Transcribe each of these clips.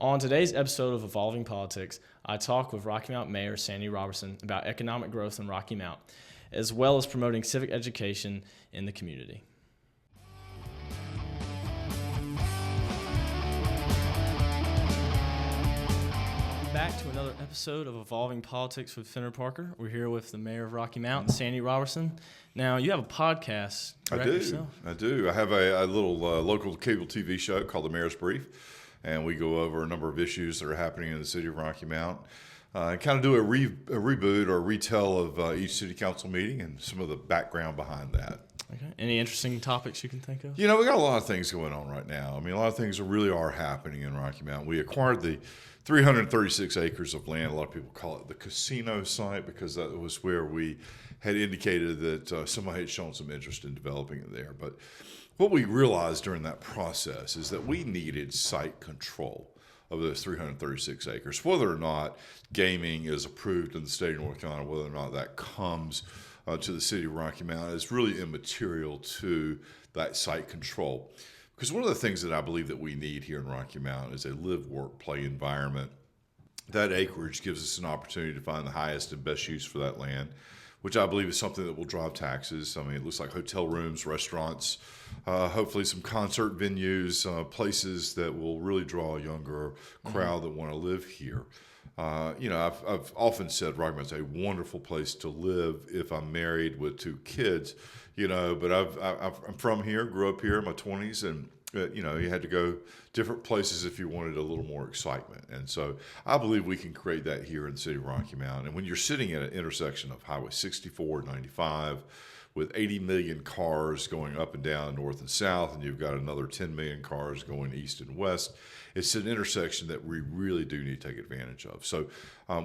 On today's episode of Evolving Politics, I talk with Rocky Mount Mayor Sandy Roberson about economic growth in Rocky Mount, as well as promoting civic education in the community. Back to another episode of Evolving Politics with Fenner Parker. We're here with the mayor of Rocky Mount, Sandy Roberson. Now, you have a podcast, correct, yourself? I do. I have a little local cable TV show called The Mayor's Brief, and we go over a number of issues that are happening in the city of Rocky Mount. And kind of do a reboot or retell of each city council meeting and some of the background behind that. Okay. Any interesting topics you can think of? You know, we got a lot of things going on right now. I mean, a lot of things really are happening in Rocky Mount. We acquired the 336 acres of land. A lot of people call it the casino site because that was where we had indicated that somebody had shown some interest in developing it there. But what we realized during that process is that we needed site control of those 336 acres. Whether or not gaming is approved in the state of North Carolina, whether or not that comes to the city of Rocky Mount is really immaterial to that site control. Because one of the things that I believe that we need here in Rocky Mount is a live, work, play environment. That acreage gives us an opportunity to find the highest and best use for that land, which I believe is something that will drive taxes. I mean, it looks like hotel rooms, restaurants, hopefully some concert venues, places that will really draw a younger crowd that want to live here. I've often said Rocky Mount's a wonderful place to live if I'm married with two kids, but I'm from here, grew up here in my 20s, and you had to go different places if you wanted a little more excitement. And so I believe we can create that here in the city of Rocky Mount. And when you're sitting at an intersection of Highway 64 and 95 with 80 million cars going up and down north and south, and you've got another 10 million cars going east and west, it's an intersection that we really do need to take advantage of. So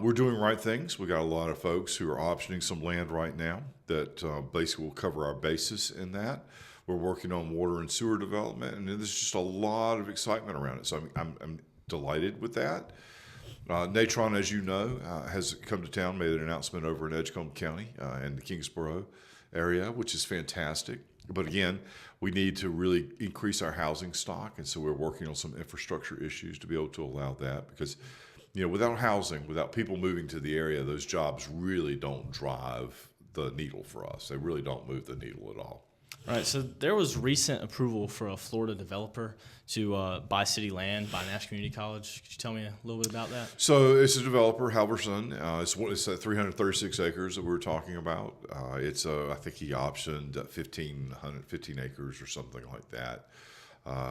we're doing right things. We got a lot of folks who are optioning some land right now that basically will cover our basis in that. We're working on water and sewer development, and there's just a lot of excitement around it. So I'm delighted with that. Natron, as you know, has come to town, made an announcement over in Edgecombe County and the Kingsborough area, which is fantastic. But again, we need to really increase our housing stock, and so we're working on some infrastructure issues to be able to allow that because, without housing, without people moving to the area, those jobs really don't drive the needle for us. They really don't move the needle at all. All right, so there was recent approval for a Florida developer to buy city land by Nash Community College. Could you tell me a little bit about that? So it's a developer, Halverson. It's that 336 acres that we were talking about. I think he optioned 15 acres or something like that.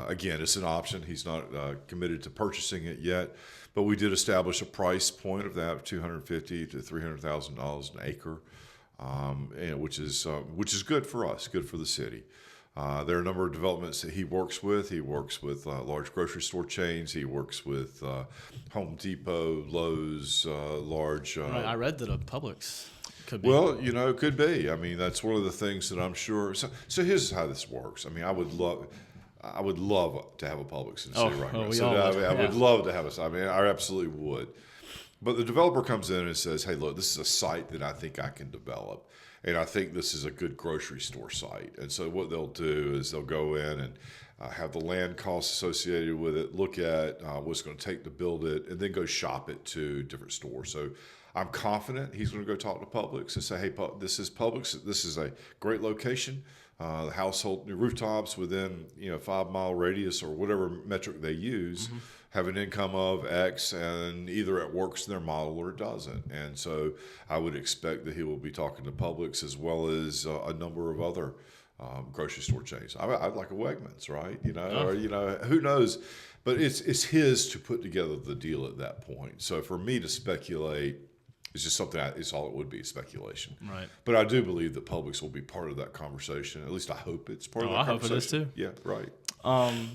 Again, it's an option. He's not committed to purchasing it yet, but we did establish a price point of that of $250,000 to $300,000 an acre. Which is good for us, good for the city. There are a number of developments that he works with. He works with large grocery store chains. He works with Home Depot, Lowe's, large. Right, I read that a Publix could be. Well, it could be. I mean, that's one of the things that I'm sure. So here's how this works. I mean, I would love to have a Publix in the city right now. I would love to have a. I mean, I absolutely would. But the developer comes in and says, hey, look, this is a site that I think I can develop. And I think this is a good grocery store site. And so what they'll do is they'll go in and have the land costs associated with it, look at what it's going to take to build it, and then go shop it to different stores. So I'm confident he's going to go talk to Publix and say, hey, this is Publix. This is a great location. The household rooftops within 5-mile radius or whatever metric they use have an income of X, and either it works in their model or it doesn't. And so I would expect that he will be talking to Publix as well as a number of other grocery store chains. I'd like a Wegmans, right? Or who knows? But it's his to put together the deal at that point. So for me to speculate, it's just something. It's all it would be, speculation. Right. But I do believe that Publix will be part of that conversation. At least I hope it's part of that conversation. I hope it is too. Yeah, right.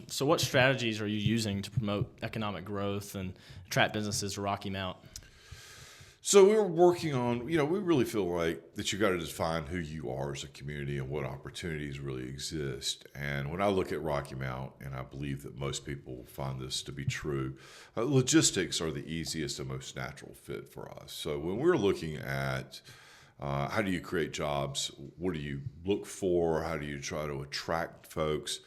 So what strategies are you using to promote economic growth and attract businesses to Rocky Mount? So we're working on, we really feel like that you got to define who you are as a community and what opportunities really exist. And when I look at Rocky Mount, and I believe that most people find this to be true, logistics are the easiest and most natural fit for us. So when we're looking at how do you create jobs, what do you look for, how do you try to attract folks,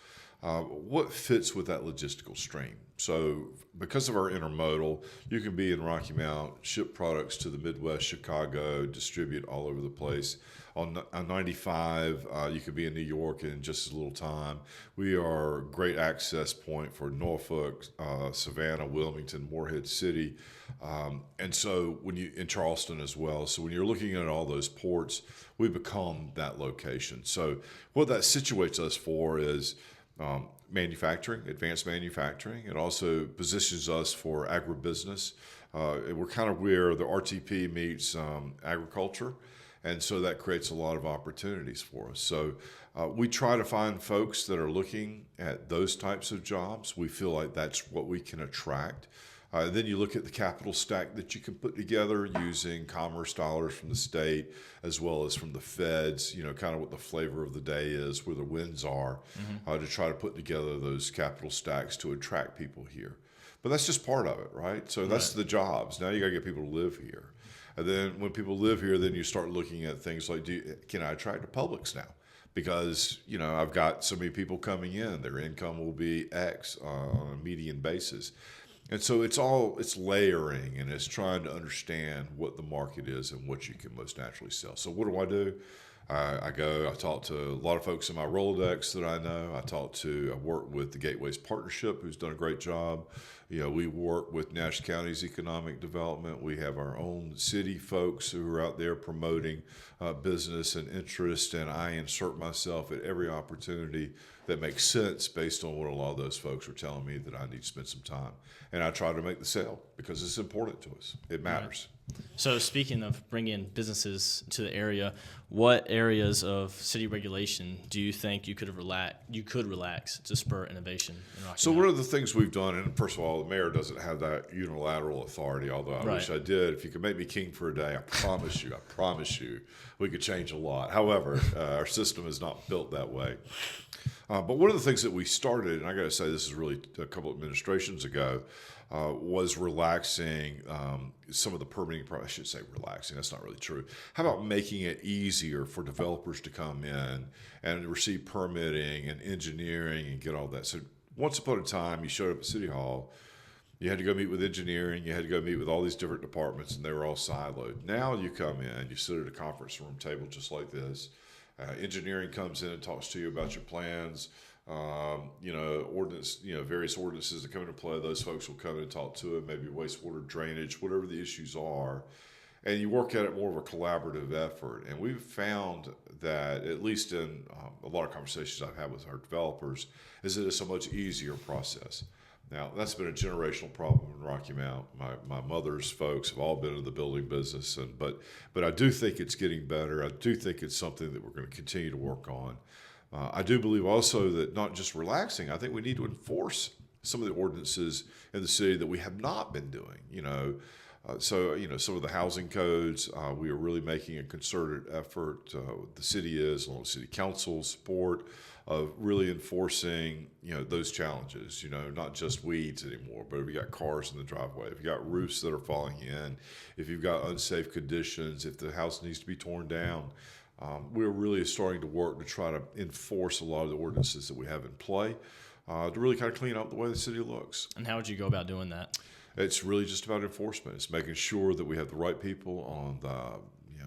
what fits with that logistical stream. So because of our intermodal, you can be in Rocky Mount, ship products to the Midwest, Chicago, distribute all over the place. On 95, you could be in New York in just as little time. We are a great access point for Norfolk, Savannah, Wilmington, Morehead City, and so in Charleston as well. So when you're looking at all those ports, we become that location. So what that situates us for is manufacturing, advanced manufacturing. It also positions us for agribusiness. We're kind of where the RTP meets agriculture. And so that creates a lot of opportunities for us. So we try to find folks that are looking at those types of jobs. We feel like that's what we can attract. Then you look at the capital stack that you can put together using commerce dollars from the state as well as from the feds, kind of what the flavor of the day is, where the winds are, to try to put together those capital stacks to attract people here. But that's just part of it, right? So that's the jobs. Now you got to get people to live here. And then when people live here, then you start looking at things like, can I attract the Publix now? Because, I've got so many people coming in, their income will be X on a median basis. And so it's layering, and it's trying to understand what the market is and what you can most naturally sell. So what do? I talk to a lot of folks in my Rolodex that I know. I work with the Gateways Partnership, who's done a great job. We work with Nash County's economic development. We have our own city folks who are out there promoting business and interest, and I insert myself at every opportunity that makes sense based on what a lot of those folks are telling me that I need to spend some time. And I try to make the sale because it's important to us. It matters. Right. So speaking of bringing businesses to the area, what areas of city regulation do you think you could relax to spur innovation in Rocky Mount? So one of the things we've done, and first of all, the mayor doesn't have that unilateral authority, although I wish I did. If you could make me king for a day, I promise you, we could change a lot. However, our system is not built that way. But one of the things that we started, and I got to say this is really a couple of administrations ago, was relaxing some of the permitting. I should say relaxing. That's not really true. How about making it easier for developers to come in and receive permitting and engineering and get all that? So once upon a time, you showed up at City Hall, you had to go meet with engineering, you had to go meet with all these different departments, and they were all siloed. Now you come in, you sit at a conference room table just like this. Engineering comes in and talks to you about your plans. Ordinance, various ordinances that come into play. Those folks will come in and talk to it. Maybe wastewater drainage, whatever the issues are, and you work at it more of a collaborative effort. And we've found that, at least in a lot of conversations I've had with our developers, is that it's a much easier process. Now, that's been a generational problem in Rocky Mount. My mother's folks have all been in the building business, but I do think it's getting better. I do think it's something that we're going to continue to work on. I do believe also that not just relaxing, I think we need to enforce some of the ordinances in the city that we have not been doing. Some of the housing codes, we are really making a concerted effort. The city is, along with city council support, of really enforcing, those challenges, not just weeds anymore, but if you got cars in the driveway, if you got roofs that are falling in, if you've got unsafe conditions, if the house needs to be torn down, we're really starting to work to try to enforce a lot of the ordinances that we have in play to really kind of clean up the way the city looks. And how would you go about doing that? It's really just about enforcement. It's making sure that we have the right people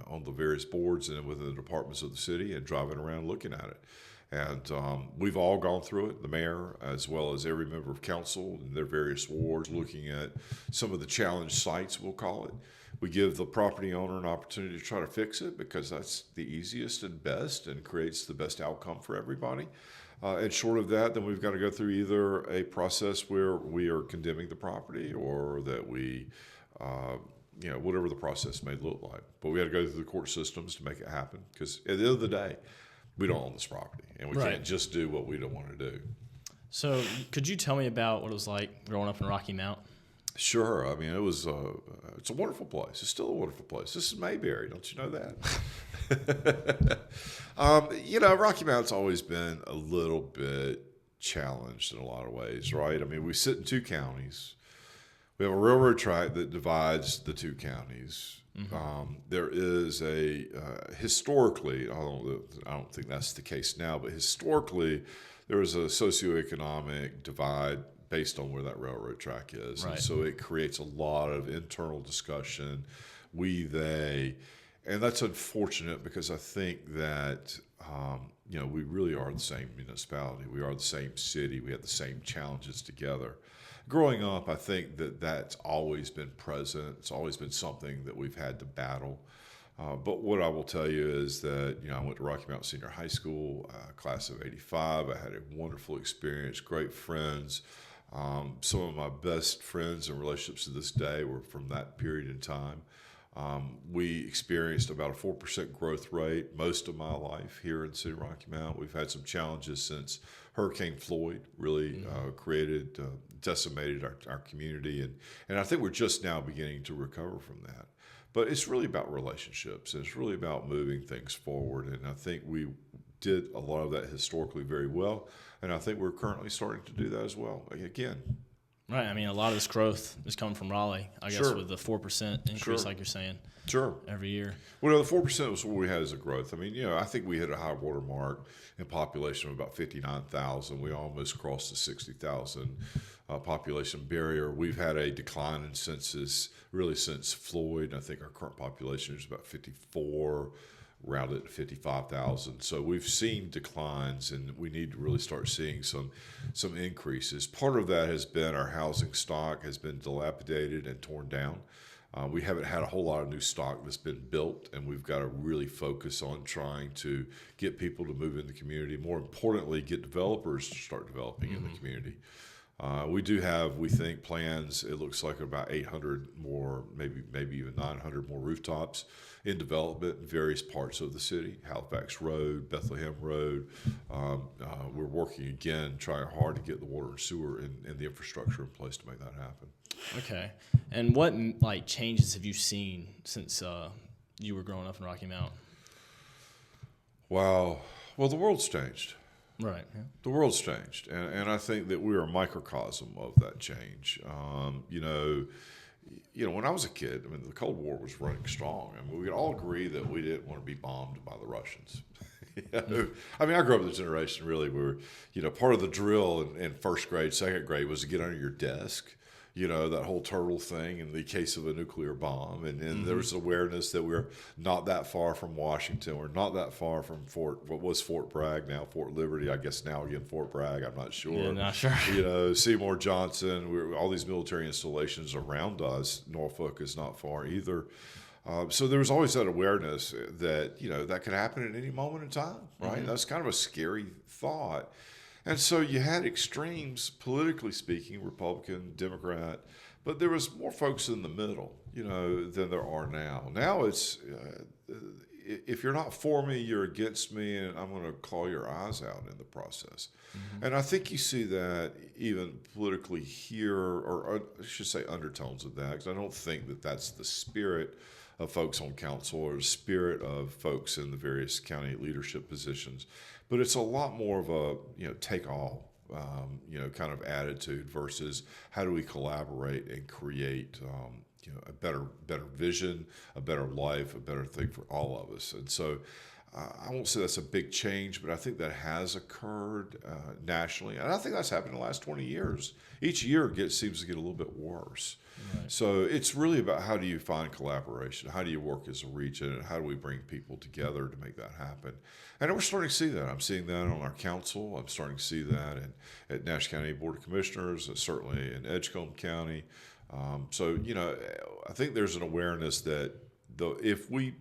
on the various boards and within the departments of the city and driving around looking at it. And we've all gone through it, the mayor, as well as every member of council in their various wards, looking at some of the challenge sites, we'll call it. We give the property owner an opportunity to try to fix it because that's the easiest and best and creates the best outcome for everybody. And short of that, then we've got to go through either a process where we are condemning the property or that we, whatever the process may look like. But we had to go through the court systems to make it happen because at the end of the day, we don't own this property and we can't just do what we don't want to do. So could you tell me about what it was like growing up in Rocky Mount? Sure. I mean, it's a wonderful place. It's still a wonderful place. This is Mayberry. Don't you know that? Rocky Mount's always been a little bit challenged in a lot of ways, right? I mean, we sit in two counties. We have a railroad track that divides the two counties. Mm-hmm. There is historically, I don't think that's the case now, but historically, there was a socioeconomic divide based on where that railroad track is. Right. And so it creates a lot of internal discussion, we, they, and that's unfortunate because I think that, we really are the same municipality. We are the same city. We have the same challenges together. Growing up, I think that that's always been present. It's always been something that we've had to battle. But what I will tell you is that, I went to Rocky Mount Senior High School, class of '85. I had a wonderful experience, great friends. Some of my best friends and relationships to this day were from that period in time. We experienced about a 4% growth rate most of my life here in the city of Rocky Mount. We've had some challenges since Hurricane Floyd really decimated our community. And I think we're just now beginning to recover from that. But it's really about relationships. And it's really about moving things forward. And I think we did a lot of that historically very well. And I think we're currently starting to do that as well. Again. Right. I mean, a lot of this growth is coming from Raleigh, I guess, with the 4% increase, like you're saying. Sure. Every year. Well, the 4% was what we had as a growth. I mean, I think we hit a high water mark in population of about 59,000. We almost crossed the 60,000 population barrier. We've had a decline in census really since Floyd. I think our current population is about 54, rounded to 55,000. So we've seen declines, and we need to really start seeing some increases. Part of that has been our housing stock has been dilapidated and torn down. We haven't had a whole lot of new stock that's been built, and we've got to really focus on trying to get people to move in the community. More importantly, get developers to start developing in the community. We do have, we think, plans. It looks like about 800 more, maybe even 900 more rooftops in development in various parts of the city. Halifax Road, Bethlehem Road. We're working again, trying hard to get the water and sewer and the infrastructure in place to make that happen. Okay. And what changes have you seen since you were growing up in Rocky Mount? Wow. Well, the world's changed. Right. Yeah. The world's changed, and I think that we are a microcosm of that change. When I was a kid, I mean, the Cold War was running strong. I mean, we could all agree that we didn't want to be bombed by the Russians. I mean, I grew up in a generation really where, part of the drill in first grade, second grade was to get under your desk. That whole turtle thing in the case of a nuclear bomb. And there was awareness that we're not that far from Washington. We're not that far from what was Fort Bragg, now Fort Liberty. I guess now again Fort Bragg, I'm not sure. Yeah, not sure. Seymour Johnson, all these military installations around us. Norfolk is not far either. So there was always that awareness that, that could happen at any moment in time, right? Mm-hmm. That's kind of a scary thought. And so you had extremes, politically speaking, Republican, Democrat, but there was more folks in the middle, than there are now. Now it's, if you're not for me, you're against me, and I'm going to claw your eyes out in the process. Mm-hmm. And I think you see that even politically here, or I should say undertones of that, because I don't think that that's the spirit of folks on council or the spirit of folks in the various county leadership positions. But it's a lot more of a, take all, kind of attitude versus how do we collaborate and create, a better vision, a better life, a better thing for all of us. And so I won't say that's a big change, but I think that has occurred nationally. And I think that's happened in the last 20 years. Each year seems to get a little bit worse. Right. So it's really about how do you find collaboration? How do you work as a region? And how do we bring people together to make that happen? And we're starting to see that. I'm seeing that on our council. I'm starting to see that at Nash County Board of Commissioners, certainly in Edgecombe County. I think there's an awareness that if we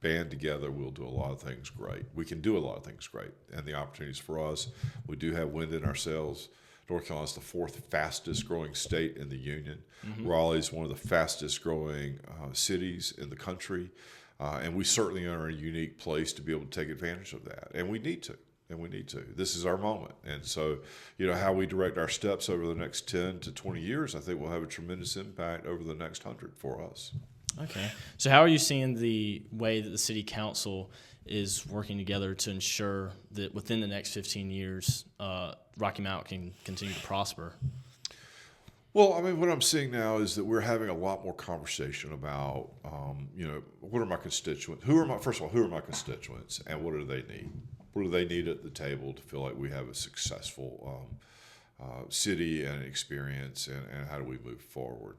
band together, we'll do a lot of things great. We can do a lot of things great. And the opportunities for us, we do have wind in our sails. North Carolina is the fourth fastest growing state in the union. Mm-hmm. Raleigh is one of the fastest growing cities in the country. And we certainly are in a unique place to be able to take advantage of that. And we need to. This is our moment. And so, how we direct our steps over the next 10 to 20 years, I think will have a tremendous impact over the next 100 for us. Okay. So how are you seeing the way that the city council is working together to ensure that within the next 15 years, Rocky Mount can continue to prosper? Well, I mean, what I'm seeing now is that we're having a lot more conversation about, what are my constituents? First of all, who are my constituents and what do they need? What do they need at the table to feel like we have a successful city and experience, and how do we move forward?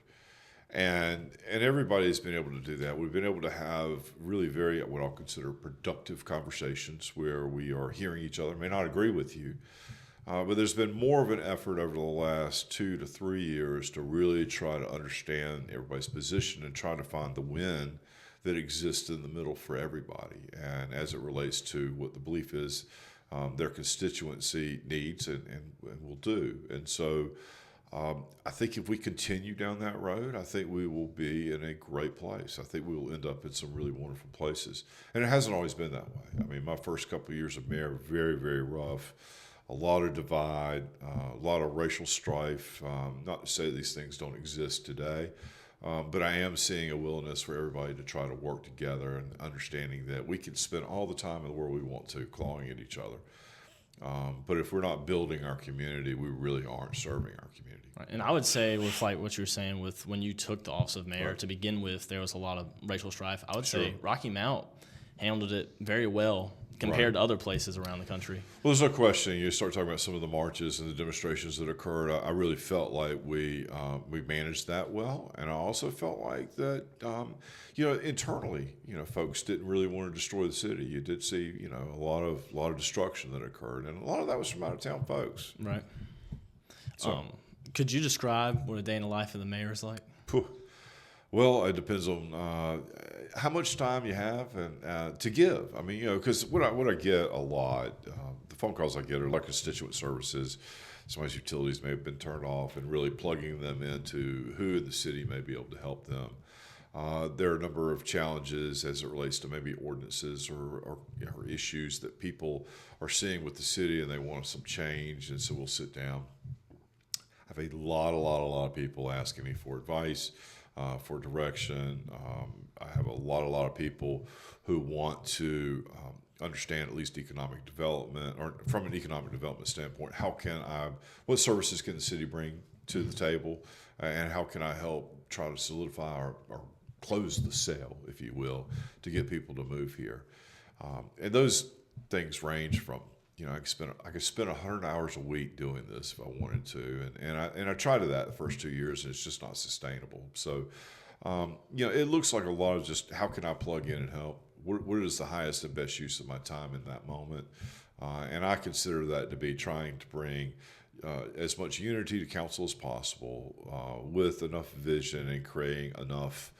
And everybody's been able to do that. We've been able to have really very, what I'll consider, productive conversations where we are hearing each other. May not agree with you, but there's been more of an effort over the last 2 to 3 years to really try to understand everybody's position and try to find the win that exists in the middle for everybody. And as it relates to what the belief is their constituency needs and will do. And so I think if we continue down that road, I think we will be in a great place. I think we will end up in some really wonderful places. And it hasn't always been that way. I mean, my first couple of years of mayor were very, very rough. A lot of divide, a lot of racial strife. Not to say these things don't exist today, but I am seeing a willingness for everybody to try to work together and understanding that we can spend all the time in the world we want to clawing at each other. But if we're not building our community, we really aren't serving our community. Right. And I would say with like what you were saying with when you took the office of mayor to begin with, there was a lot of racial strife. I would say Rocky Mount handled it very well compared to other places around the country. Well, there's no question. You start talking about some of the marches and the demonstrations that occurred. I really felt like we managed that well, and I also felt like that internally, folks didn't really want to destroy the city. You did see a lot of destruction that occurred, and a lot of that was from out of town folks. Right. So, could you describe what a day in the life of the mayor is like? Well, it depends on how much time you have and to give. I mean, because what I get a lot, the phone calls I get are like constituent services. Somebody's utilities may have been turned off, and really plugging them into who in the city may be able to help them. There are a number of challenges as it relates to maybe ordinances or issues that people are seeing with the city, and they want some change, and so we'll sit down. I have a lot of people asking me for advice. For direction. I have a lot of people who want to understand at least economic development, or from an economic development standpoint, what services can the city bring to the table, and how can I help try to solidify or close the sale, if you will, to get people to move here. And those things range from, I could spend 100 hours a week doing this if I wanted to, and I tried that the first 2 years, and it's just not sustainable. So, it looks like a lot of just how can I plug in and help? What is the highest and best use of my time in that moment? And I consider that to be trying to bring as much unity to council as possible, with enough vision and creating enough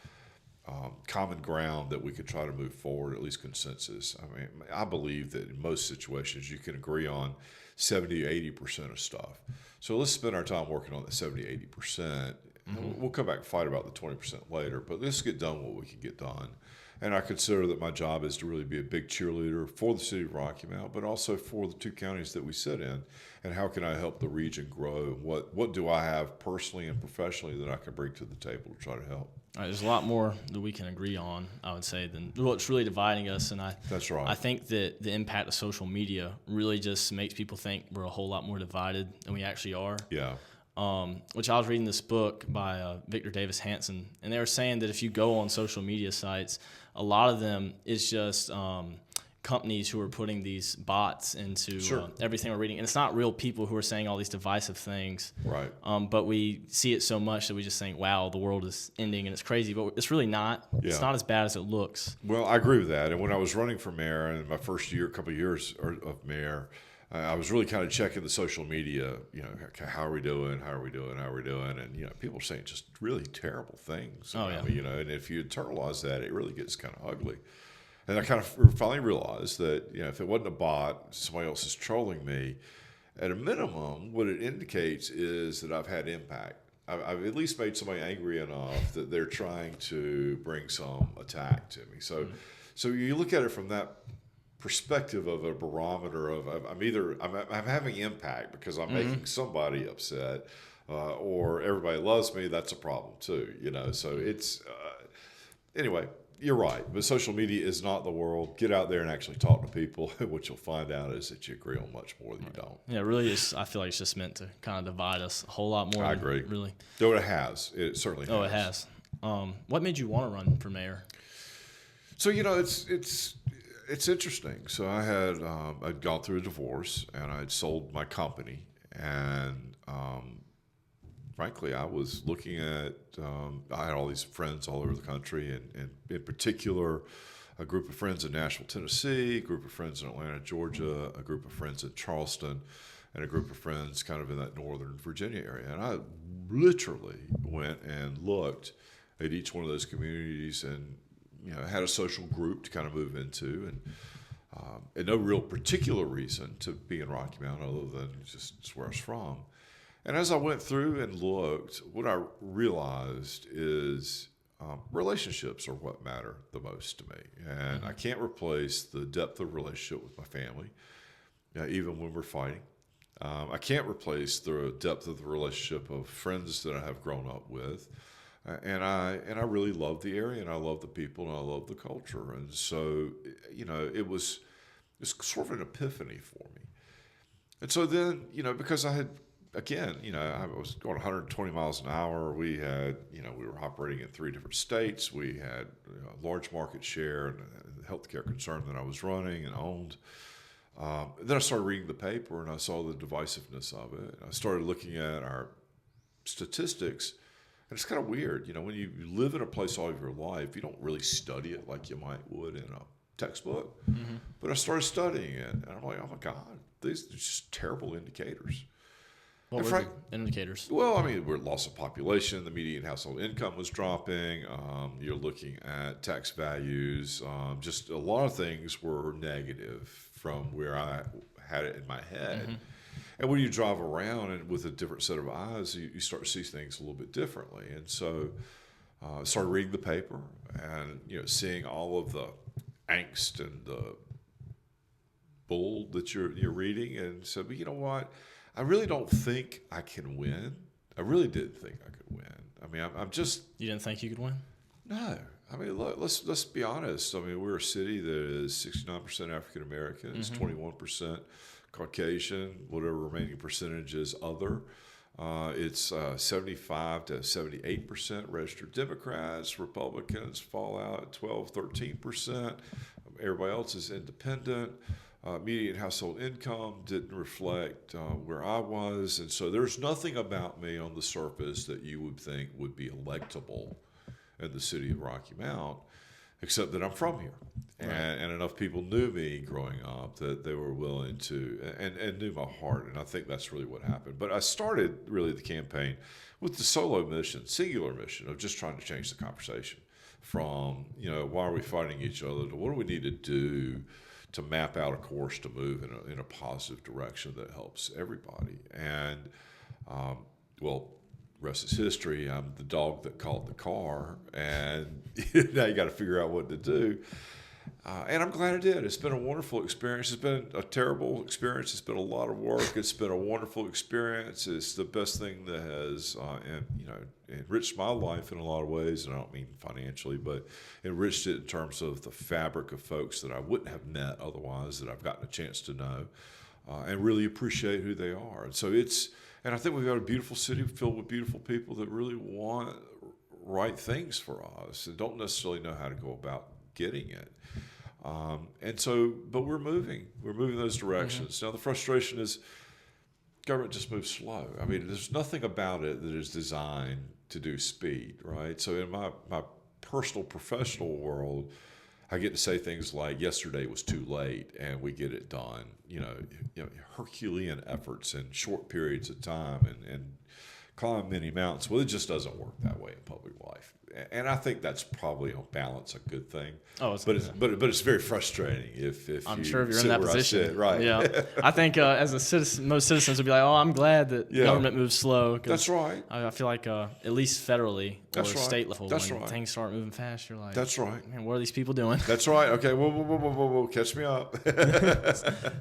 common ground that we could try to move forward, at least consensus. I mean, I believe that in most situations you can agree on 70-80% of stuff. So let's spend our time working on that 70-80%. Mm-hmm. We'll come back and fight about the 20% later, but let's get done what we can get done. And I consider that my job is to really be a big cheerleader for the city of Rocky Mount, but also for the two counties that we sit in. And how can I help the region grow? What do I have personally and professionally that I can bring to the table to try to help? All right, there's a lot more that we can agree on, I would say, than what's really dividing us. And That's right. I think that the impact of social media really just makes people think we're a whole lot more divided than we actually are. Yeah. Which I was reading this book by Victor Davis Hanson, and they were saying that if you go on social media sites, a lot of them is just companies who are putting these bots into everything we're reading. And it's not real people who are saying all these divisive things. Right. But we see it so much that we just think, wow, the world is ending and it's crazy. But it's really not. Yeah. It's not as bad as it looks. Well, I agree with that. And when I was running for mayor in my first couple of years of mayor, I was really kind of checking the social media, how are we doing? How are we doing? And, people are saying just really terrible things. Me, and if you internalize that, it really gets kind of ugly. And I kind of finally realized that, if it wasn't a bot, somebody else is trolling me, at a minimum, what it indicates is that I've had impact. I've at least made somebody angry enough that they're trying to bring some attack to me. So you look at it from that perspective of a barometer of I'm having impact because I'm making somebody upset, or everybody loves me. That's a problem too, So it's anyway. You're right, but social media is not the world. Get out there and actually talk to people. What you'll find out is that you agree on much more than you don't. Yeah, it really is. I feel like it's just meant to kind of divide us a whole lot more. I agree. Really. Though it has. It certainly has. Oh, it has. What made you want to run for mayor? So, it's it's interesting. So I'd gone through a divorce, and I'd sold my company, and frankly, I was looking at. I had all these friends all over the country, and in particular, a group of friends in Nashville, Tennessee, a group of friends in Atlanta, Georgia, a group of friends in Charleston, and a group of friends kind of in that northern Virginia area. And I literally went and looked at each one of those communities, and had a social group to kind of move into, and no real particular reason to be in Rocky Mount other than just it's where I was from. And as I went through and looked, what I realized is relationships are what matter the most to me. And I can't replace the depth of relationship with my family, even when we're fighting. I can't replace the depth of the relationship of friends that I have grown up with. And I really love the area, and I love the people, and I love the culture. And so, it was sort of an epiphany for me. And so then, because I had, again, I was going 120 miles an hour. We had, we were operating in 3 different states. We had a large market share and the healthcare concern that I was running and owned. Then I started reading the paper, and I saw the divisiveness of it. I started looking at our statistics. And it's kind of weird, when you live in a place all of your life, you don't really study it like you would in a textbook. Mm-hmm. But I started studying it, and I'm like, oh my God, these are just terrible indicators. What were the indicators? Well, we're loss of population, the median household income was dropping. You're looking at tax values. Just a lot of things were negative from where I had it in my head. Mm-hmm. And when you drive around and with a different set of eyes, you start to see things a little bit differently. And so I started reading the paper and seeing all of the angst and the bull that you're reading, and said, but you know what? I really don't think I can win. I really did think I could win. I'm just. You didn't think you could win? No. Look, let's be honest. We're a city that is 69% African American, it's 21% Caucasian, whatever remaining percentage is other. It's 75 to 78% registered Democrats. Republicans fall out at 12, 13%. Everybody else is independent. Median household income didn't reflect where I was. And so there's nothing about me on the surface that you would think would be electable in the city of Rocky Mount, except that I'm from here. Right. And enough people knew me growing up that they were willing to, and knew my heart. And I think that's really what happened. But I started really the campaign with the solo mission, singular mission of just trying to change the conversation from, why are we fighting each other, to what do we need to do to map out a course to move in a positive direction that helps everybody. And, rest is history. I'm the dog that caught the car, and now you got to figure out what to do. And I'm glad I did. It's been a wonderful experience. It's been a terrible experience. It's been a lot of work. It's been a wonderful experience. It's the best thing that has, enriched my life in a lot of ways. And I don't mean financially, but enriched it in terms of the fabric of folks that I wouldn't have met otherwise, that I've gotten a chance to know, and really appreciate who they are. And so and I think we've got a beautiful city filled with beautiful people that really want right things for us and don't necessarily know how to go about getting it. But we're moving in those directions. Mm-hmm. Now the frustration is government just moves slow. There's nothing about it that is designed to do speed, right? So in my personal, professional world, I get to say things like yesterday was too late and we get it done, Herculean efforts in short periods of time and climb many mountains. Well, it just doesn't work that way in public life. And I think that's probably on balance a good thing. But it's very frustrating if I'm sure if you're in that position, right? Yeah, I think as a citizen, most citizens would be like, "Oh, I'm glad that government moves slow." That's right. I feel like at least federally or state level, when right. things start moving fast, you're like, "That's right." Man, what are these people doing? That's right. Okay, whoa, catch me up.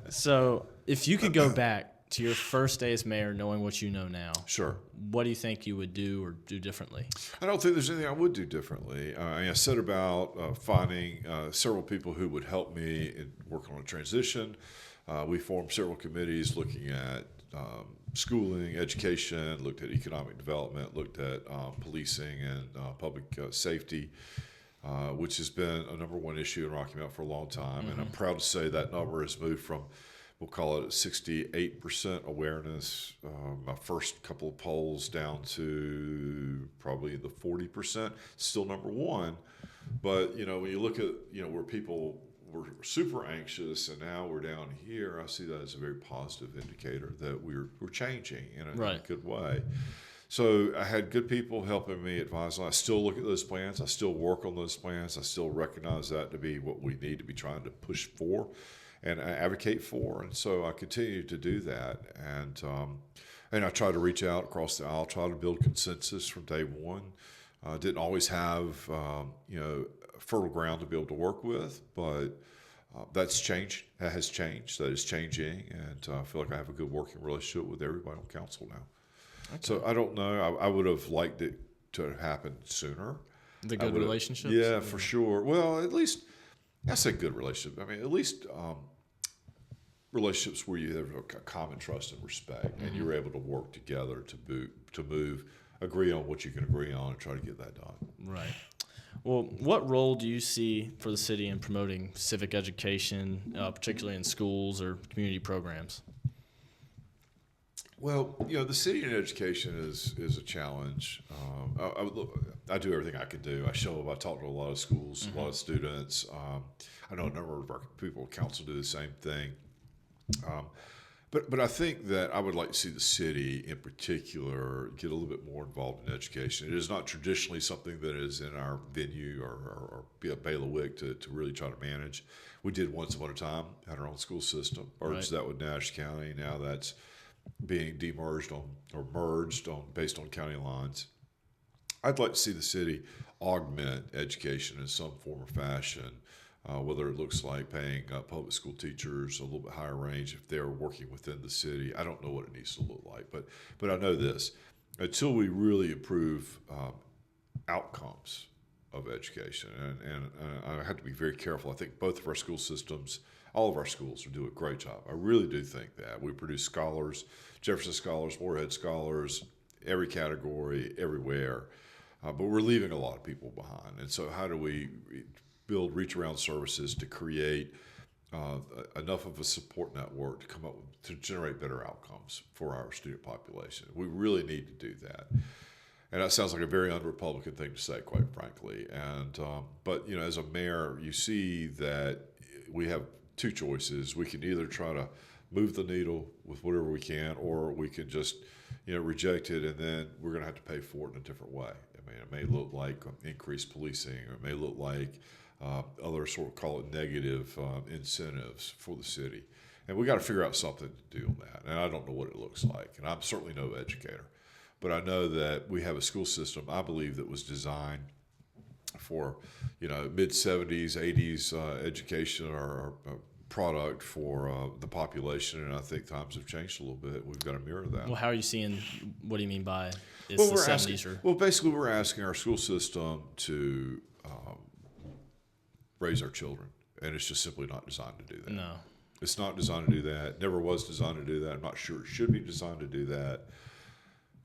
So, if you could go back to your first day as mayor, knowing what you know now, sure, what do you think you would do or do differently? I don't think there's anything I would do differently. I set about finding several people who would help me in work on a transition. We formed several committees looking at schooling, education, looked at economic development, looked at policing and public safety. which has been a number one issue in Rocky Mount for a long time. And I'm proud to say that number has moved from, we'll call it 68% awareness, my first couple of polls, down to probably the 40%, still number one. But, when you look at, where people were super anxious and now we're down here, I see that as a very positive indicator that we're changing in a good way. So I had good people helping me advise. I still look at those plans. I still work on those plans. I still recognize that to be what we need to be trying to push for and advocate for. And so I continue to do that. And I try to reach out across the aisle, try to build consensus from day one. Didn't always have, fertile ground to be able to work with, but that's changed. That has changed. That is changing. And I feel like I have a good working relationship with everybody on council now. Okay. So I don't know. I would have liked it to have happened sooner. The good relationships? Yeah, for sure. Well, at least, I say good relationship. I mean, at least relationships where you have a common trust and respect, and you're able to work together to move, agree on what you can agree on, and try to get that done. Right. Well, what role do you see for the city in promoting civic education, particularly in schools or community programs? Well, the city and education is a challenge. I do everything I can do. I show up. I talk to a lot of schools, a lot of students. I know a number of our people at council do the same thing. But I think that I would like to see the city in particular get a little bit more involved in education. It is not traditionally something that is in our venue or be a bailiwick to really try to manage. We did once upon a time, had our own school system, merged that with Nash County. Now that's being demerged merged based on county lines. I'd like to see the city augment education in some form or fashion, whether it looks like paying public school teachers a little bit higher range if they're working within the city. I don't know what it needs to look like, but I know this. Until we really improve outcomes of education, and I have to be very careful. I think both of our school systems, all of our schools, are doing a great job. I really do think that. We produce scholars, Jefferson scholars, Moorhead scholars, every category, everywhere. But we're leaving a lot of people behind. And so how do we build reach-around services to create enough of a support network to come up to generate better outcomes for our student population? We really need to do that. And that sounds like a very un-Republican thing to say, quite frankly. But as a mayor, you see that we have two choices. We can either try to move the needle with whatever we can, or we can just, reject it, and then we're going to have to pay for it in a different way. I mean, it may look like increased policing, or it may look like other sort of, call it negative incentives for the city. And we got to figure out something to do on that. And I don't know what it looks like. And I'm certainly no educator. But I know that we have a school system, I believe, that was designed for, mid-70s, 80s education or product for the population. And I think times have changed a little bit. We've got to mirror that. Well, how are you seeing, what do you mean by the 70s? Basically, we're asking our school system to raise our children. And it's just simply not designed to do that. No. It's not designed to do that. Never was designed to do that. I'm not sure it should be designed to do that.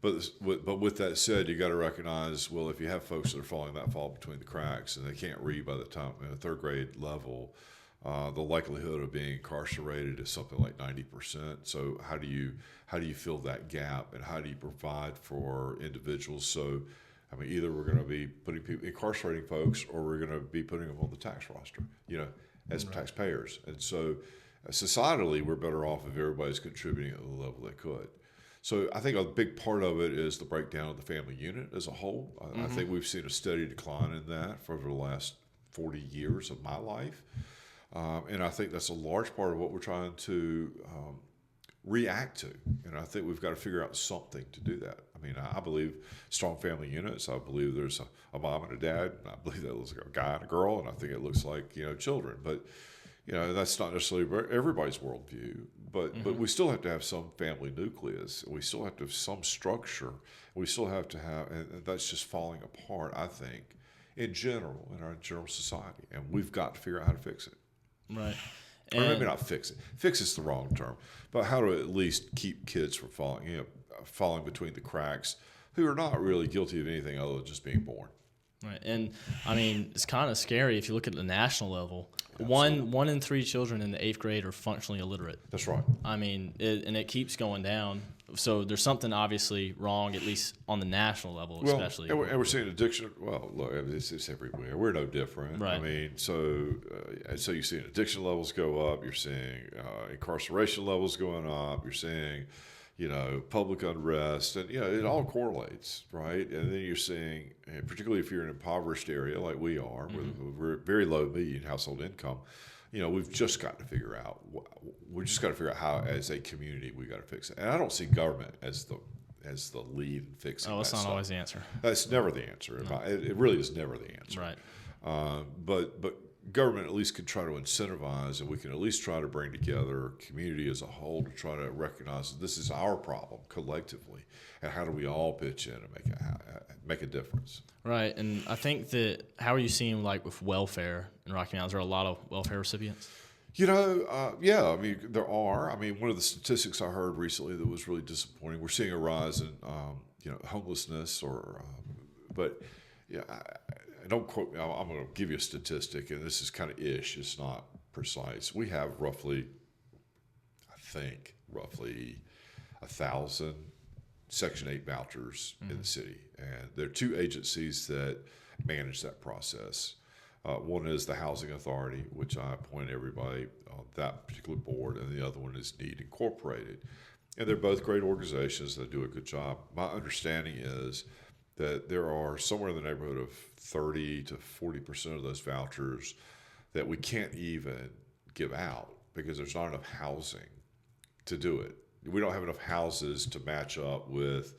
But with that said, you got to recognize, well, if you have folks that are fall between the cracks and they can't read by the time at a third grade level, the likelihood of being incarcerated is something like 90%. So how do you fill that gap, and how do you provide for individuals? So, I mean, either we're going to be incarcerating folks, or we're going to be putting them on the tax roster, as taxpayers. And so, societally, we're better off if everybody's contributing at the level they could. So I think a big part of it is the breakdown of the family unit as a whole. I think we've seen a steady decline in that for over the last 40 years of my life. And I think that's a large part of what we're trying to react to. And I think we've got to figure out something to do that. I mean, I believe strong family units. I believe there's a mom and a dad. And I believe that looks like a guy and a girl. And I think it looks like, children. But, that's not necessarily everybody's worldview. But we still have to have some family nucleus. We still have to have some structure. We still have to have, and that's just falling apart, I think, in general, in our general society. And we've got to figure out how to fix it. Right. Or maybe not fix it. Fix is the wrong term. But how to at least keep kids from falling between the cracks, who are not really guilty of anything other than just being born. Right. And I mean, it's kind of scary if you look at the national level. Absolutely. One in 3 children in the 8th grade are functionally illiterate. That's right. I mean, it keeps going down. So there's something obviously wrong, at least on the national level, especially. And we're seeing addiction. Well, look, it's everywhere. We're no different. Right. I mean, so you're seeing addiction levels go up. You're seeing incarceration levels going up. You're seeing, public unrest, and it all correlates, right? And then you're seeing, and particularly if you're in an impoverished area like we are, Mm-hmm. we're very low median household income. We've just got to figure out. How, as a community, we got to fix it. And I don't see government as the lead in fixing. Oh, that's that not stuff. always the answer. That's never the answer. No. It really is never the answer. Right. But government at least could try to incentivize, and we can at least try to bring together community as a whole to try to recognize that this is our problem collectively, and how do we all pitch in and make a difference. Right. And I think that, how are you seeing with welfare in Rocky Mountain? Is there a lot of welfare recipients? Yeah. I mean, there are. I mean, one of the statistics I heard recently that was really disappointing. We're seeing a rise in, homelessness, but yeah, I don't quote. I'm going to give you a statistic, and this is kind of ish. It's not precise. We have roughly 1,000 Section 8 vouchers in the city, and there are 2 agencies that manage that process. One is the Housing Authority, which I appoint everybody on that particular board, and the other one is Need Incorporated. And they're both great organizations that do a good job. My understanding is that there are somewhere in the neighborhood of 30 to 40% of those vouchers that we can't even give out because there's not enough housing to do it. We don't have enough houses to match up with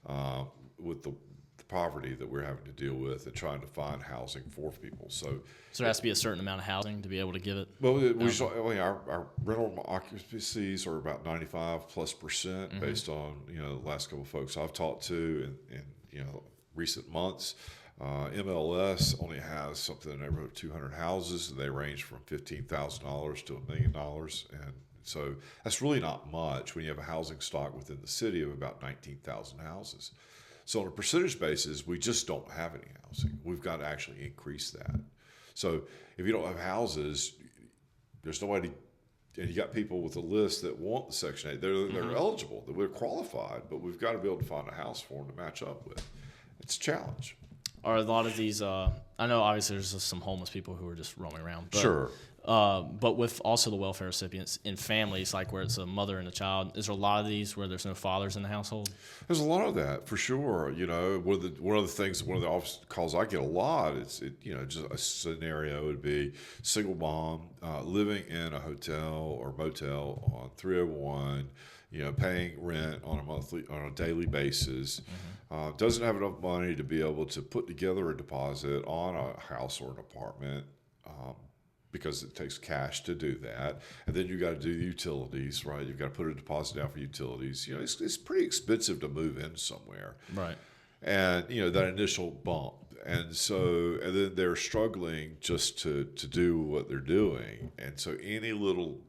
the poverty that we're having to deal with and trying to find housing for people. So there has to be a certain amount of housing to be able to give it? Well, our rental occupancies are about 95+% based on the last couple of folks I've talked to in recent months. MLS only has something in the neighborhood of 200 houses, and they range from $15,000 to $1 million, and so that's really not much when you have a housing stock within the city of about 19,000 houses. So on a percentage basis, we just don't have any housing. We've got to actually increase that. So if you don't have houses, there's nobody, and you got people with a list that want the Section 8. They're eligible, they're qualified, but we've got to be able to find a house for them to match up with. It's a challenge. Are a lot of these, I know obviously there's just some homeless people who are just roaming around. But, sure. But with also the welfare recipients in families, like where it's a mother and a child, is there a lot of these where there's no fathers in the household? There's a lot of that for sure. One of the office calls I get a lot. Just a scenario would be single mom living in a hotel or motel on 301, paying rent on a daily basis, doesn't have enough money to be able to put together a deposit on a house or an apartment. Because it takes cash to do that. And then you've got to do the utilities, right? You've got to put a deposit down for utilities. It's pretty expensive to move in somewhere. Right. And, that initial bump. And then they're struggling just to do what they're doing. And so any little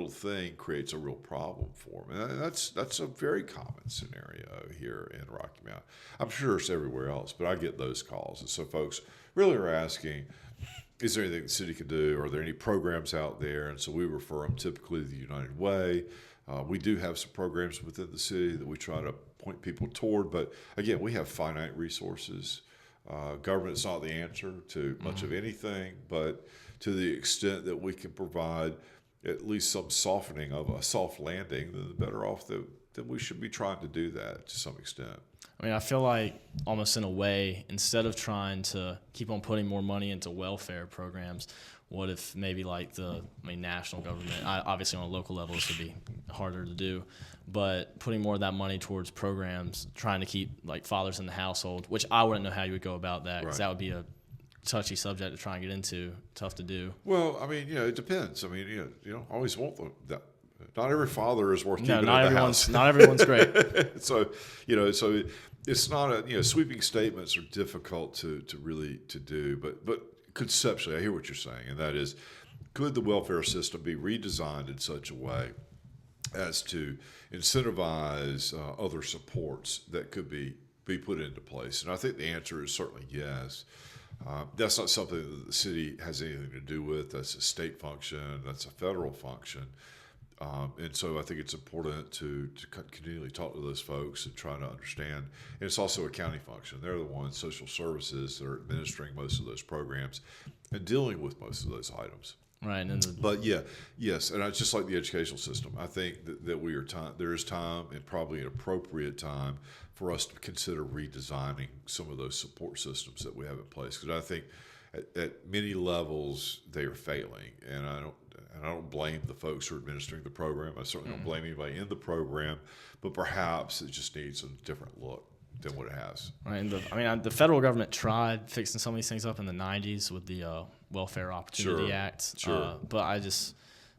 thing creates a real problem for them. And that's a very common scenario here in Rocky Mountain. I'm sure it's everywhere else, but I get those calls. And so folks really are asking, is there anything the city can do? Are there any programs out there? And so we refer them typically to the United Way. We do have some programs within the city that we try to point people toward. But again, we have finite resources. Government's not the answer to much of anything, but to the extent that we can provide at least some softening of a soft landing, then the better off that we should be trying to do that to some extent. I mean, I feel like almost in a way, instead of trying to keep on putting more money into welfare programs, what if maybe national government, obviously on a local level this would be harder to do, but putting more of that money towards programs, trying to keep fathers in the household, which I wouldn't know how you would go about that, because that would be a touchy subject to try and get into, tough to do. Well, I mean, it depends. I mean, you don't always want that. Not every father is worth keeping in the house. Not everyone's great. So it's not sweeping statements are difficult to really do, but conceptually, I hear what you're saying, and that is, could the welfare system be redesigned in such a way as to incentivize other supports that could be put into place? And I think the answer is certainly yes. That's not something that the city has anything to do with. That's a state function. That's a federal function. And so I think it's important to continually talk to those folks and try to understand. And it's also a county function. They're the ones, social services, that are administering most of those programs and dealing with most of those items. Right. But yes, and it's just like the educational system. I think that there is time and probably an appropriate time for us to consider redesigning some of those support systems that we have in place. Because I think at many levels they are failing, and I don't blame the folks who are administering the program. I certainly don't blame anybody in the program, but perhaps it just needs a different look than what it has. Right. And the federal government tried fixing some of these things up in the 90s with the Welfare Opportunity Act. Sure. But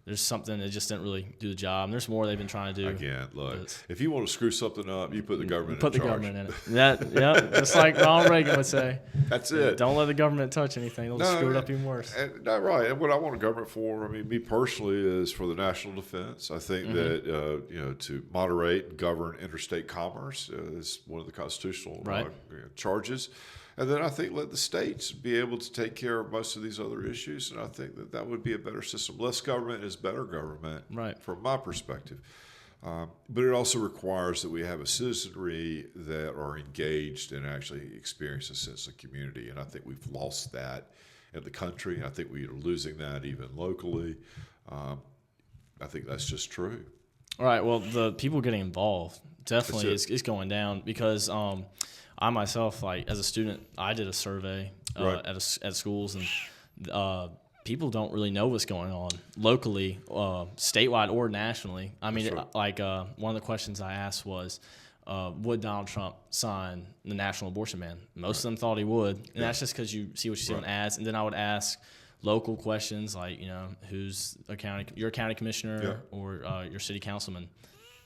there's something that just didn't really do the job. And there's more they've been trying to do. Again, look, if you want to screw something up, you put the government put in the charge. government in it. Just like Ronald Reagan would say. That's it. Don't let the government touch anything. They'll screw it up even worse. Right. And what I want a government for, I mean, me personally, is for the national defense. I think that, to moderate and govern interstate commerce is one of the constitutional charges. And then I think let the states be able to take care of most of these other issues. And I think that would be a better system. Less government is better government, from my perspective. But it also requires that we have a citizenry that are engaged and actually experience a sense of community. And I think we've lost that in the country. I think we are losing that even locally. I think that's just true. All right. Well, the people getting involved definitely is going down because I myself, like as a student, I did a survey at schools, and people don't really know what's going on locally, statewide or nationally. I mean, one of the questions I asked was, would Donald Trump sign the national abortion ban? Most of them thought he would, and that's just because you see what you see on ads. And then I would ask local questions like, who's your county commissioner or your city councilman?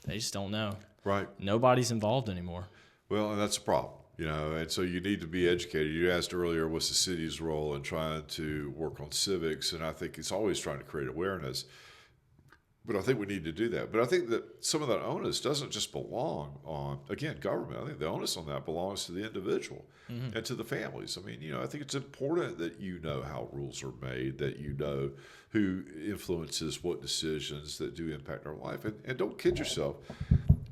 They just don't know. Right. Nobody's involved anymore. Well, and that's a problem. And so you need to be educated. You asked earlier, what's the city's role in trying to work on civics? And I think it's always trying to create awareness. But I think we need to do that. But I think that some of that onus doesn't just belong on, again, government. I think the onus on that belongs to the individual and to the families. I mean, I think it's important that you know how rules are made, that you know who influences what decisions that do impact our life. And don't kid yourself.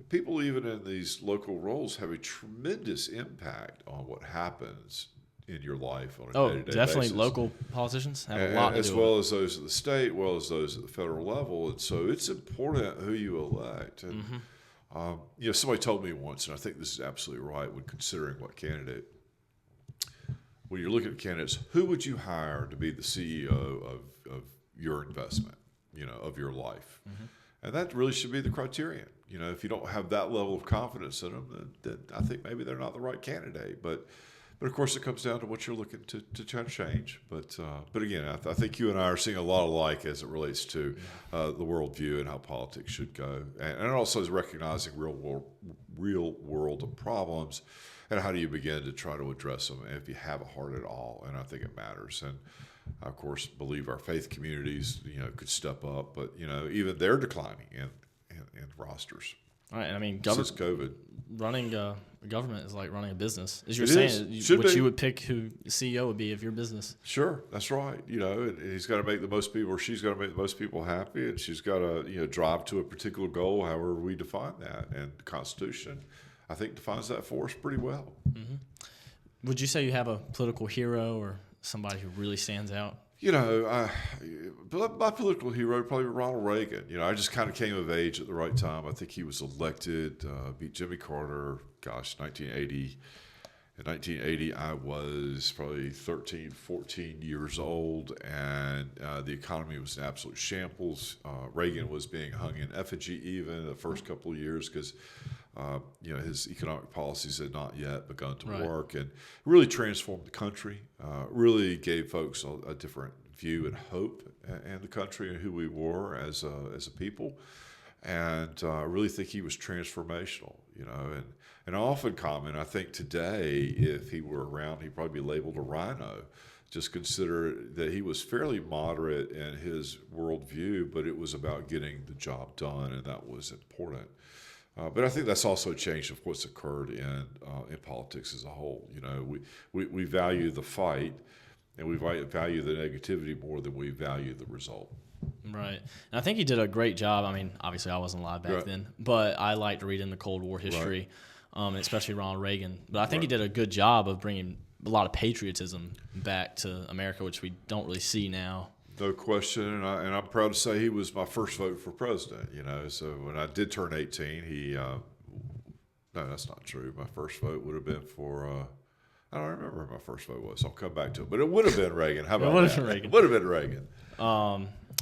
People, even in these local roles, have a tremendous impact on what happens in your life on a day-to-day basis. Definitely local politicians have a lot to do with it. As well as those at the state, well as those at the federal level. And so it's important who you elect. And, somebody told me once, and I think this is absolutely right when considering what candidate, when you're looking at candidates, who would you hire to be the CEO of your investment, of your life? And that really should be the criterion. If you don't have that level of confidence in them, then I think maybe they're not the right candidate. But of course, it comes down to what you're looking to try to change. But again, I think you and I are seeing a lot alike as it relates to the worldview and how politics should go. And it also is recognizing real world problems and how do you begin to try to address them if you have a heart at all. And I think it matters. And I, of course, believe our faith communities, could step up. But, even they're declining in rosters. All right, and I mean, since COVID. Running a government is like running a business. As you're saying, you would pick who the CEO would be of your business. Sure, that's right. And he's got to make the most people, or she's got to make the most people happy, and she's got to, drive to a particular goal, however we define that. And the Constitution, I think, defines that for us pretty well. Mm-hmm. Would you say you have a political hero or somebody who really stands out? My political hero, probably Ronald Reagan. I just kind of came of age at the right time. I think he was elected, beat Jimmy Carter, 1980. In 1980, I was probably 13, 14 years old, and the economy was in absolute shambles. Reagan was being hung in effigy even the first couple of years because his economic policies had not yet begun to work, and really transformed the country, really gave folks a different view and hope in the country and who we were as a people. And I really think he was transformational, and I often comment, I think today, if he were around, he'd probably be labeled a rhino. Just consider that he was fairly moderate in his worldview, but it was about getting the job done, and that was important. But I think that's also changed of what's occurred in politics as a whole. We value the fight, and we value the negativity more than we value the result. Right. And I think he did a great job. I mean, obviously I wasn't alive back then, but I liked reading the Cold War history, and especially Ronald Reagan. But I think he did a good job of bringing a lot of patriotism back to America, which we don't really see now. No question, and I'm proud to say he was my first vote for president. So when I did turn 18, no, that's not true. My first vote would have been for. I don't remember who my first vote was. I'll come back to it, but it would have been Reagan. How about that? It would have been Reagan.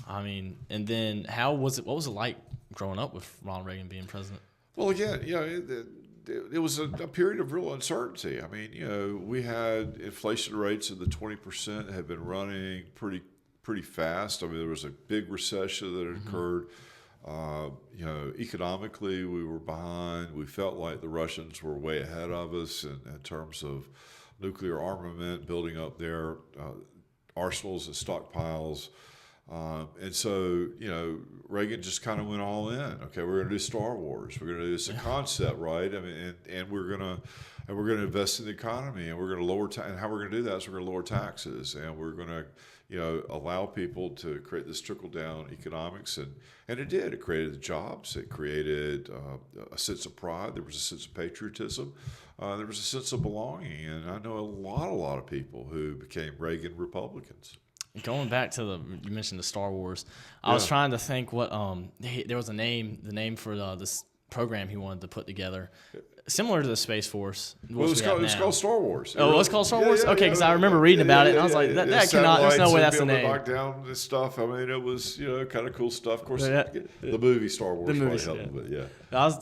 I mean, and then how was it? What was it like growing up with Ronald Reagan being president? Well, again, it was a period of real uncertainty. I mean, we had inflation rates of the 20% had been running pretty fast. I mean, there was a big recession that had occurred. Economically, we were behind. We felt like the Russians were way ahead of us in terms of nuclear armament, building up their arsenals and stockpiles. And so, Reagan just kind of went all in. Okay, we're going to do Star Wars. We're going to do this a concept, right? I mean, and we're going to invest in the economy, and we're going to lower and how we're going to do that is we're going to lower taxes, and we're going to allow people to create this trickle down economics, and it did. It created jobs. It created a sense of pride. There was a sense of patriotism. There was a sense of belonging, and I know a lot of people who became Reagan Republicans. Going back to you mentioned the Star Wars. I was trying to think what there was the name for this program he wanted to put together. Similar to the Space Force. Well, it's called Star Wars. Oh, it was called Star Wars? Okay, because I remember reading about it, and I was like, that cannot, there's no way that's the name. Knock down this stuff. I mean, it was, kind of cool stuff. Of course, the movie Star Wars probably helped, but yeah.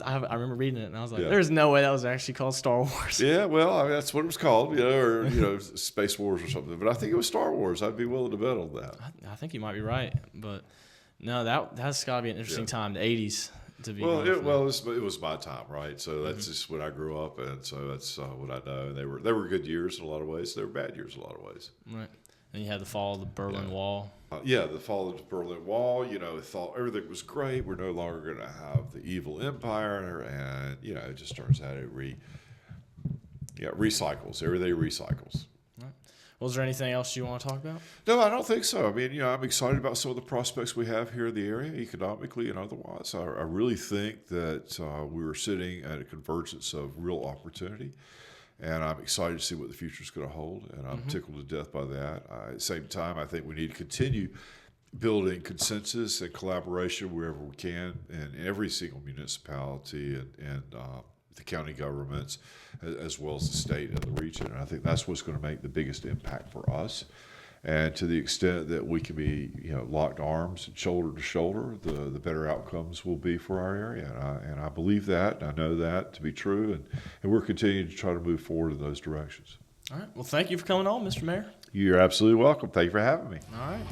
I remember reading it, and I was like, there's no way that was actually called Star Wars. Yeah, well, I mean, that's what it was called, or, Space Wars or something. But I think it was Star Wars. I'd be willing to bet on that. I think you might be right, but no, that's got to be an interesting time, the 80s. It was my time, right? So that's just when I grew up, and so that's what I know. And they were good years in a lot of ways. They were bad years in a lot of ways. Right. And you had the fall of the Berlin Wall. The fall of the Berlin Wall. Thought everything was great. We're no longer going to have the evil empire, and it just turns out it recycles. Everything recycles. Right. Well, is there anything else you want to talk about? No, I don't think so. I mean, I'm excited about some of the prospects we have here in the area, economically and otherwise. I really think that we were sitting at a convergence of real opportunity, and I'm excited to see what the future is going to hold, and I'm tickled to death by that. At the same time, I think we need to continue building consensus and collaboration wherever we can in every single municipality and the county governments, as well as the state and the region. And I think that's what's going to make the biggest impact for us. And to the extent that we can be, locked arms and shoulder to shoulder, the better outcomes will be for our area. And I believe that, and I know that to be true. And we're continuing to try to move forward in those directions. All right. Well, thank you for coming on, Mr. Mayor. You're absolutely welcome. Thank you for having me. All right.